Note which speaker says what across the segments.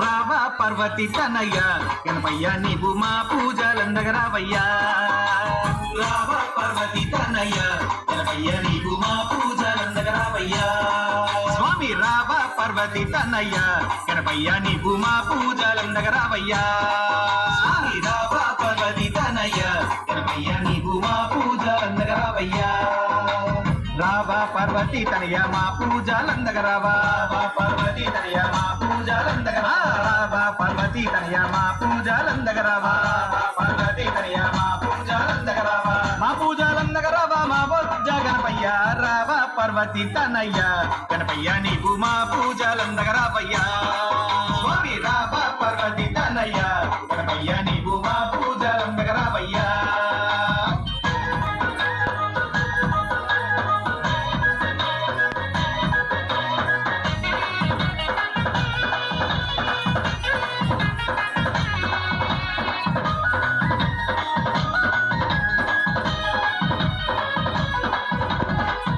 Speaker 1: రావా పార్వతి తనయ్య గణపయ్య నీవు మా పూజలందగరావయ్యా. రావా పార్వతి తనయ్య గణపయ్య నీవు మా పూజలందగరావయ్యా. స్వామి రావా పార్వతి తనయ్య గణపయ్య నీవు మా పూజలందగరావయ్యా. స్వామి రావా పార్వతి తనయ్య గణపయ్య నీవు మా పూజలందగరావయ్యా. రావా పార్వతి తనయ మా పూజలందగరావా. పార్వతి తనయ మా పూజలందగరా. రావా పార్వతి తనయ మా పూజలందగరావా. పార్వతి తనయ మా పూజలందగరావా. మా పూజలందగరావా మా బొజ్జ గణపయ్య. రావా పార్వతి తనయ్య గణపయ్య నీవు మా పూజలందగరావయ్యా. స్వామి రావా పార్వతి తనయ్య గణపయ్య నీవు మా పూజలందగరావయ్యా.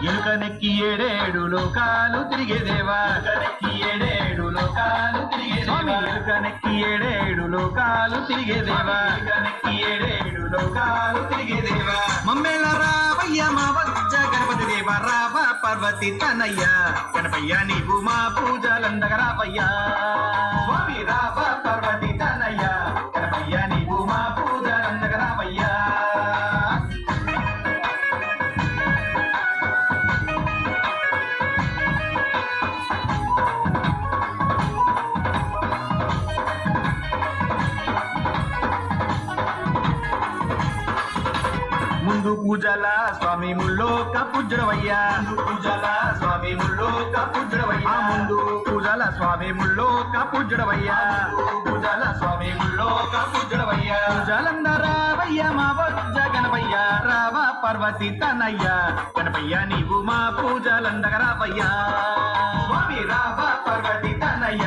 Speaker 1: ఎలుకనెక్కి ఏడేడు లోకాలు తిరిగేదేవా. ఎలుకనెక్కి ఏడేడు లోకాలు తిరిగేదేవా. ఎలుకనెక్కి ఏడేడు లోకాలు తిరిగేదేవా. ఎలుకనెక్కి ఏడేడు లోకాలు తిరిగేదేవా. మమ్మేళ రావయ్య మా వజ్జ గణపతి దేవ. రావా పార్వతి తనయ్య గణపయ్య నీవు మా పూజలందగరావయ్యా. స్వామి రావా పార్వతి తనయ్య గణపయ్య నీవు మా పూజలందగరావయ్యా. ముందు పూజల స్వామి ముల్లోక పూజడవయ్యా. పూజల స్వామి ముల్లోక పూజడవయ్యా. ముందు పూజల స్వామి ముల్లోక పూజడవయ్యా. పూజల స్వామి ముల్లోక పూజడవయ్యా. పూజలందరావయ్య మా బొజ్జ గణపయ్య. రావా పార్వతి తనయ్య గణపయ్య నీవు మా పూజలందగరావయ్యా. స్వామి రావా పార్వతి తనయ్య